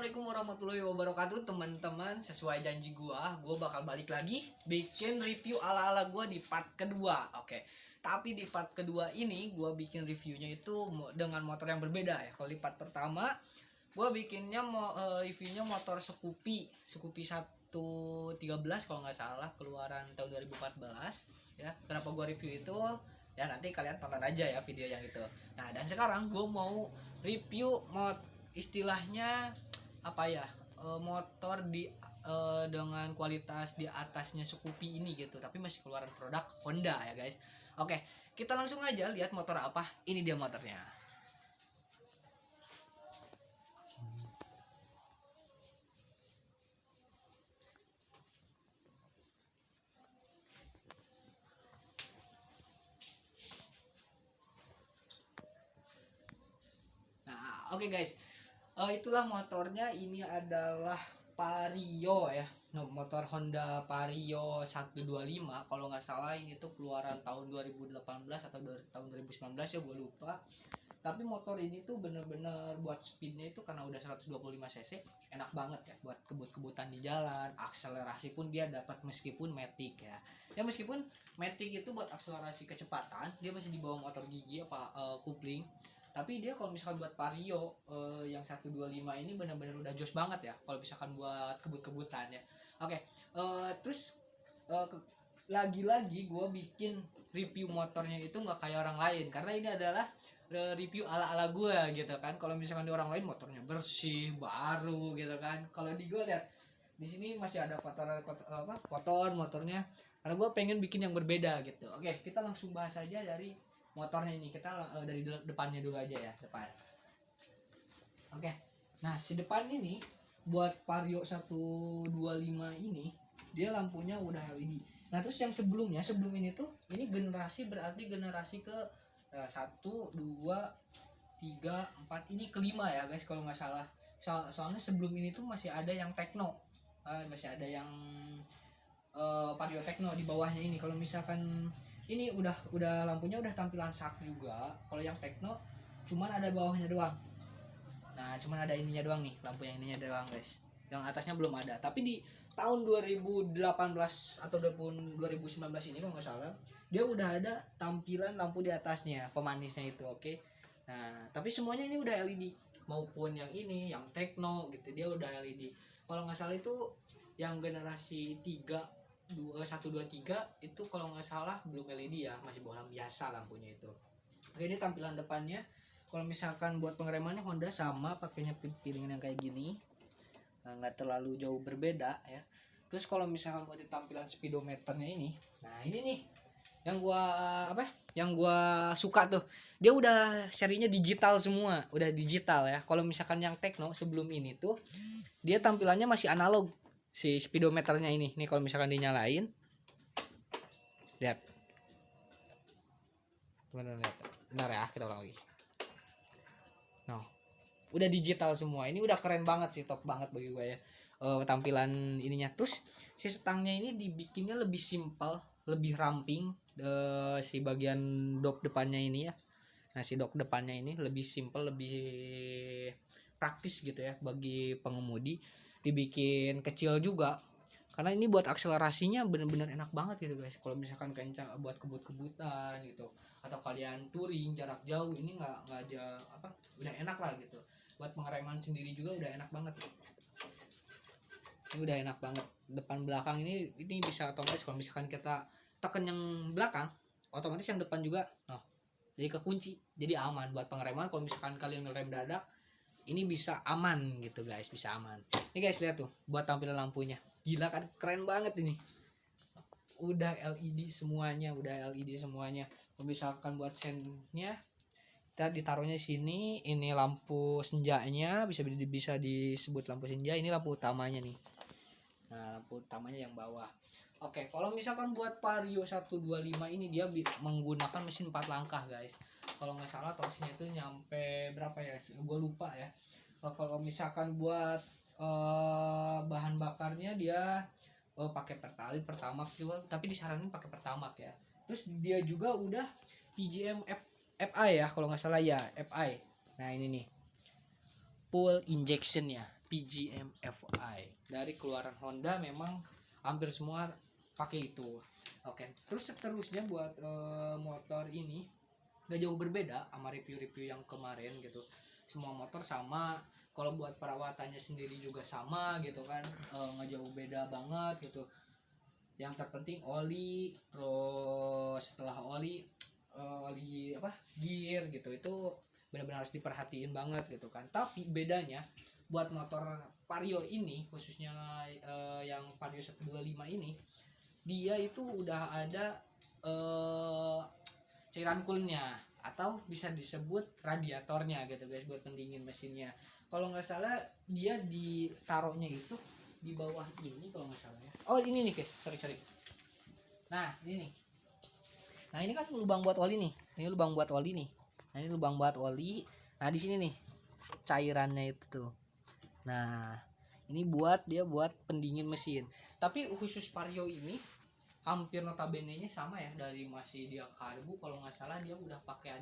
Assalamualaikum warahmatullahi wabarakatuh teman-teman. Sesuai janji gua bakal balik lagi bikin review ala-ala gua di part kedua. Oke. Tapi di part kedua ini gua bikin reviewnya itu dengan motor yang berbeda ya. Kalau di part pertama gua bikinnya reviewnya motor Scoopy 113 kalau nggak salah, keluaran tahun 2014 ya. Kenapa gua review itu? Ya nanti kalian tonton aja ya video yang itu. Nah, dan sekarang gua mau review istilahnya apa ya, motor dengan kualitas di atasnya Scoopy ini gitu, tapi masih keluaran produk Honda ya guys. Oke, kita langsung aja lihat motor apa. Ini dia motornya. Nah, oke guys. Itulah motornya. Ini adalah Vario ya. Motor Honda Vario 125 kalau nggak salah. Ini tuh keluaran tahun 2018 atau tahun 2019 ya, gue lupa. Tapi motor ini tuh bener-bener buat speednya itu karena udah 125 cc, enak banget ya buat kebut-kebutan di jalan. Akselerasi pun dia dapat meskipun matic ya. Ya meskipun matic itu buat akselerasi kecepatan dia masih di bawah motor gigi apa kupling. Tapi dia kalau misalkan buat Vario yang 125 ini benar-benar udah jos banget ya kalau misalkan buat kebut-kebutan ya. Oke, terus lagi-lagi gue bikin review motornya itu nggak kayak orang lain karena ini adalah review ala-ala gue gitu kan. Kalau misalkan di orang lain motornya bersih, baru gitu kan. Kalau di gue lihat di sini masih ada kotor motornya. Karena gue pengen bikin yang berbeda gitu. Oke, kita langsung bahas aja dari motornya ini. Kita dari depannya dulu aja ya, depan. Oke. Nah, si depan ini buat Vario 125 ini dia lampunya udah LED. Nah, terus yang sebelum ini tuh ini berarti generasi ke 1 2 3 4 ini kelima ya guys kalau nggak salah. Soalnya sebelum ini tuh masih ada yang Tekno. Masih ada yang Vario Tekno di bawahnya ini. Kalau misalkan ini udah lampunya udah tampilan sak juga. Kalau yang Tekno cuman ada bawahnya doang. Nah, cuman ada ininya doang nih, lampu yang ininya doang guys. Yang atasnya belum ada. Tapi di tahun 2018 atau 2019 ini kalau nggak salah, dia udah ada tampilan lampu di atasnya, pemanisnya itu, oke. Nah, tapi semuanya ini udah LED. Maupun yang ini, yang Tekno gitu, dia udah LED. Kalau nggak salah itu yang generasi 123 itu kalau nggak salah belum LED ya, masih bohlam biasa lampunya itu. Oke, ini tampilan depannya. Kalau misalkan buat pengeremannya Honda sama, pakainya piringan yang kayak gini, nggak terlalu jauh berbeda ya. Terus kalau misalkan buat di tampilan speedometernya ini, nah ini nih yang gua suka tuh, dia udah serinya digital semua, udah digital ya. Kalau misalkan yang Tekno sebelum ini tuh dia tampilannya masih analog. Si speedometernya ini nih kalau misalkan dinyalain, lihat teman-teman, lihat benar ya, kita ulang lagi. No, udah digital semua. Ini udah keren banget sih, top banget bagi gue ya tampilan ininya. Terus si stangnya ini dibikinnya lebih simpel, lebih ramping. Si bagian dok depannya ini ya, nah si dok depannya ini lebih simpel, lebih praktis gitu ya bagi pengemudi. Dibikin kecil juga karena ini buat akselerasinya bener-bener enak banget gitu guys. Kalau misalkan kencang buat kebut-kebutan gitu atau kalian touring jarak jauh, ini nggak aja udah enak lah gitu. Buat pengereman sendiri juga udah enak banget. Ini udah enak banget. Depan belakang ini bisa otomatis. Kalau misalkan kita tekan yang belakang, otomatis yang depan juga jadi kekunci, jadi aman buat pengereman. Kalau misalkan kalian ngerem dadak, ini bisa aman gitu guys, bisa aman. Ini guys lihat tuh buat tampilan lampunya, gila kan, keren banget ini. Udah LED semuanya, Kalau misalkan buat sennya kita ditaruhnya sini. Ini lampu senjanya, bisa disebut lampu senja. Ini lampu utamanya nih. Nah, lampu utamanya yang bawah. Oke, kalau misalkan buat Vario 125 ini dia menggunakan mesin 4 langkah guys. Kalau nggak salah torsinya itu nyampe berapa ya, gue lupa ya. Kalau misalkan buat bahan bakarnya dia pakai Pertalite, Pertamax juga, tapi disaranin pakai Pertamax ya. Terus dia juga udah PGM FI ya kalau nggak salah ya, FI. Nah ini nih full injection ya, PGM FI dari keluaran Honda. Memang hampir semua pakai itu. Oke, terus seterusnya buat motor ini gak jauh berbeda sama review-review yang kemarin gitu. Semua motor sama, kalau buat perawatannya sendiri juga sama gitu kan, nggak jauh beda banget gitu. Yang terpenting oli, terus setelah oli gear gitu, itu benar-benar harus diperhatiin banget gitu kan. Tapi bedanya buat motor Vario ini khususnya yang Vario 125 ini, dia itu udah ada cairan coolnya atau bisa disebut radiatornya gitu guys, buat pendingin mesinnya. Kalau nggak salah dia ditaruhnya itu di bawah ini kalau nggak salah ya. Oh ini nih guys, sorry. Nah ini nih. Nah ini kan lubang buat oli nih. Ini lubang buat oli nih. Nah ini lubang buat oli. Nah di sini nih cairannya itu tuh. Nah ini buat pendingin mesin. Tapi khusus Vario ini hampir notabene-nya sama ya, dari masih dia karbu kalau nggak salah dia udah pakai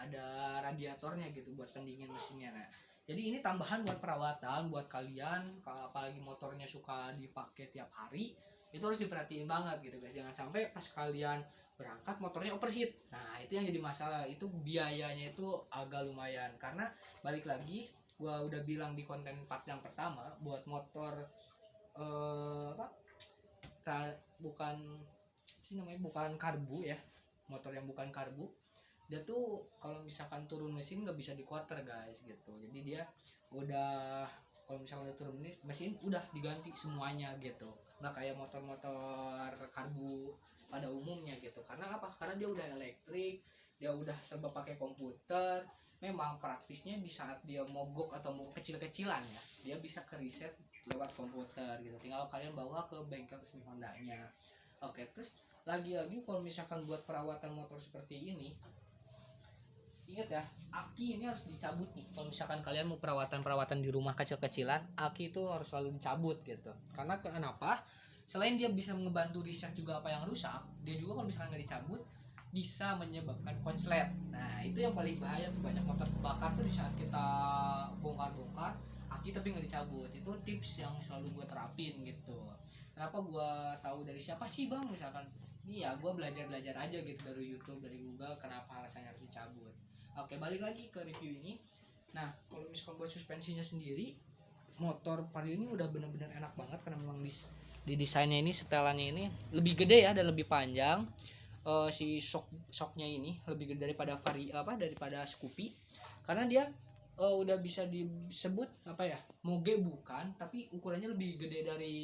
ada radiatornya gitu buat pendingin mesinnya. Nah jadi ini tambahan buat perawatan buat kalian, apalagi motornya suka dipakai tiap hari, itu harus diperhatiin banget gitu guys. Jangan sampai pas kalian berangkat motornya overheat. Nah itu yang jadi masalah, itu biayanya itu agak lumayan. Karena balik lagi gua udah bilang di konten part yang pertama, buat motor bukan karbu ya, motor yang bukan karbu, dia tuh kalau misalkan turun mesin nggak bisa di quarter guys gitu. Jadi dia udah, kalau misalkan udah turun mesin udah diganti semuanya gitu, nggak kayak motor-motor karbu pada umumnya gitu. Karena apa? Karena dia udah elektrik, dia udah serba pakai komputer. Memang praktisnya di saat dia mogok atau mau kecil-kecilan ya, dia bisa ke reset lewat komputer gitu. Tinggal kalian bawa ke bengkel resmi Hondanya. Oke, terus lagi-lagi kalau misalkan buat perawatan motor seperti ini, ingat ya, aki ini harus dicabut nih. Kalau misalkan kalian mau perawatan di rumah kecil-kecilan, aki itu harus selalu dicabut gitu. Karena kenapa? Selain dia bisa ngebantu riset juga apa yang rusak, dia juga kalau misalkan nggak dicabut bisa menyebabkan konslet. Nah itu yang paling bahaya tuh, banyak motor kebakar tuh di saat kita bongkar aki tapi nggak dicabut. Itu tips yang selalu gue terapin gitu. Kenapa gue tahu dari siapa sih bang, misalkan ini ya gue belajar aja gitu dari YouTube, dari Google, kenapa alasannya harus dicabut. Oke, balik lagi ke review ini. Nah kalau misalkan buat suspensinya sendiri, motor Vario ini udah bener-bener enak banget karena memang di desainnya ini, setelannya ini lebih gede ya dan lebih panjang. Si shocknya ini lebih gede daripada daripada Scoopy, karena dia udah bisa disebut moge bukan, tapi ukurannya lebih gede dari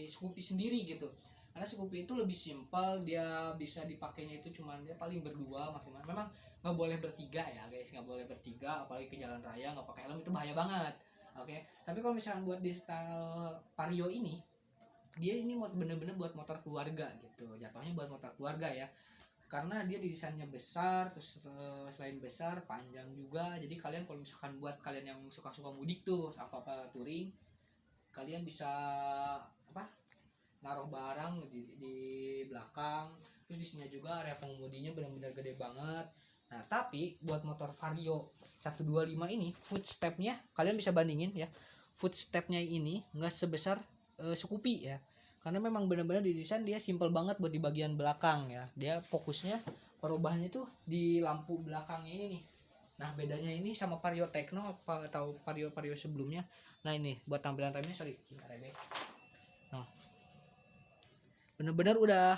Scoopy sendiri gitu. Karena Scoopy itu lebih simpel, dia bisa dipakainya itu cuman dia paling berdua maksimal. Memang nggak boleh bertiga ya guys, nggak boleh bertiga, apalagi ke jalan raya nggak pakai helm, itu bahaya banget. Oke, tapi kalau misalnya buat di style Vario ini, dia ini bener-bener buat motor keluarga gitu, jatuhnya buat motor keluarga ya, karena dia desainnya besar, terus selain besar panjang juga. Jadi kalian kalau misalkan buat kalian yang suka-suka mudik tuh apa touring, kalian bisa naruh barang di belakang. Terus di sini juga area pengemudinya benar-benar gede banget. Nah tapi buat motor Vario 125 ini, footstepnya kalian bisa bandingin ya, footstepnya ini nggak sebesar Scoopy ya, karena memang benar-benar didesain dia simple banget buat di bagian belakang ya. Dia fokusnya perubahannya tuh di lampu belakangnya ini nih. Nah bedanya ini sama Vario Techno atau Vario sebelumnya. Nah ini buat tampilan remnya, nah bener-bener udah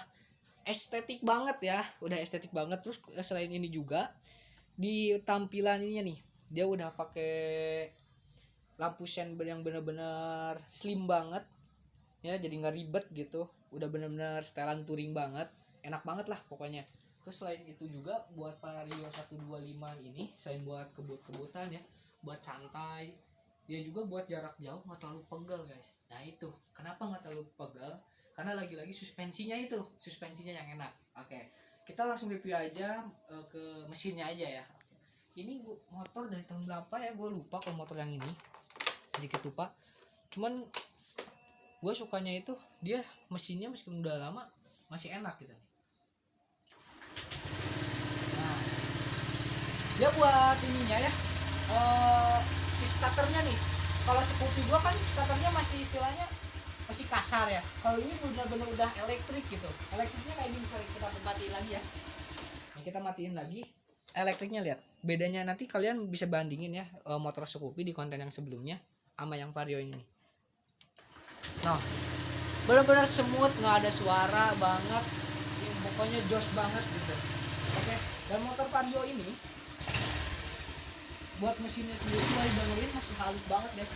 estetik banget ya, udah estetik banget. Terus selain ini juga di tampilan ininya nih, dia udah pakai lampu sen yang bener-bener slim banget ya, jadi nggak ribet gitu. Udah bener-bener setelan touring banget, enak banget lah pokoknya. Terus selain itu juga buat Vario 125 ini, selain buat kebut-kebutan ya, buat santai, dia juga buat jarak jauh nggak terlalu pegal guys. Nah itu kenapa nggak terlalu pegal, karena lagi-lagi suspensinya yang enak. Oke, kita langsung review aja ke mesinnya aja ya. Ini motor dari tahun berapa ya, gue lupa kalau motor yang ini, sedikit lupa. Cuman gue sukanya itu dia mesinnya meskipun udah lama masih enak gitu. Nah dia buat ininya ya, si starternya nih, kalau Scoopy gua kan starternya masih istilahnya masih kasar ya. Kalau ini benar-benar udah elektrik gitu. Elektriknya kayak gini, misalnya kita matiin lagi ya. Nah, kita matiin lagi. Elektriknya lihat. Bedanya nanti kalian bisa bandingin ya motor Scoopy di konten yang sebelumnya sama yang Vario ini. Nah, benar-benar smooth, nggak ada suara banget. Ya, pokoknya jos banget gitu. Oke. Dan motor Vario ini buat mesinnya sendiri gua dengerin masih halus banget guys.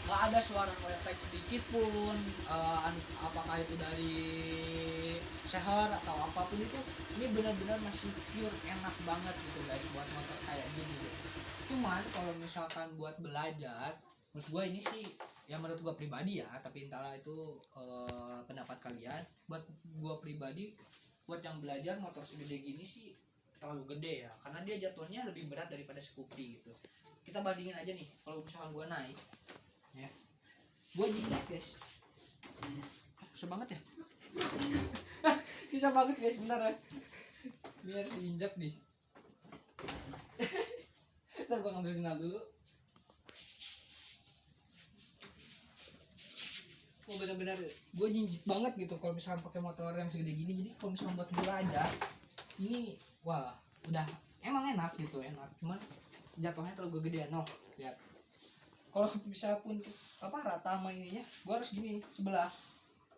Nggak ada suara ngelepek sedikit pun, apakah itu dari seher atau apapun itu, ini benar-benar masih pure, enak banget gitu guys buat motor kayak gini gitu. Cuman kalau misalkan buat belajar, menurut gua ini sih ya, menurut gua pribadi ya, tapi entahlah itu pendapat kalian. Buat gua pribadi, buat yang belajar motor segede gini sih terlalu gede ya, karena dia jatuhnya lebih berat daripada Scoopy gitu. Kita bandingin aja nih, kalau misalkan gua naik ya, gua jingkit guys, susah banget ya. Susah banget guys, bentar ya, biar diinjak nih. Ntar gua ngambil sinyal dulu. Oh, benar-benar gue jinjit banget gitu kalau misalnya pakai motor yang segede gini. Jadi kalau misalnya buat belajar ini, wah udah emang enak gitu, enak. Cuman jatuhnya terlalu gede. No, lihat. Kalau bisa pun rata sama ininya, gue harus gini sebelah.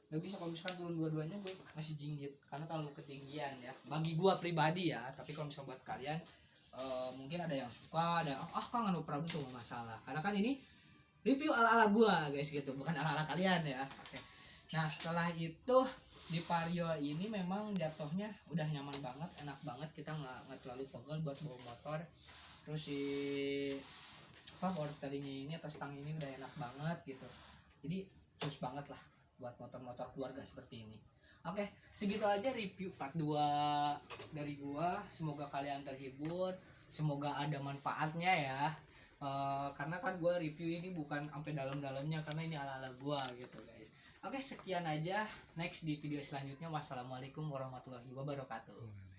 Gak bisa kalau misalkan turun dua-duanya, gue masih jinggit karena terlalu ketinggian ya. Bagi gue pribadi ya. Tapi kalau misalnya buat kalian, mungkin ada yang suka, ada kan nggak problem tuh, nggak masalah. Karena kan ini review ala-ala gua guys gitu, bukan ala-ala kalian ya. Oke. Nah, setelah itu di Vario ini memang jatuhnya udah nyaman banget, enak banget, kita nggak terlalu pegel buat bawa motor. Terus si power steeringnya ini atau stang ini udah enak banget gitu. Jadi cus banget lah buat motor-motor keluarga seperti ini. Oke, segitu aja review part 2 dari gua. Semoga kalian terhibur, semoga ada manfaatnya ya. Karena kan gue review ini bukan sampai dalam-dalamnya, karena ini ala-ala gue gitu guys. Oke, sekian aja, next di video selanjutnya. Wassalamualaikum warahmatullahi wabarakatuh.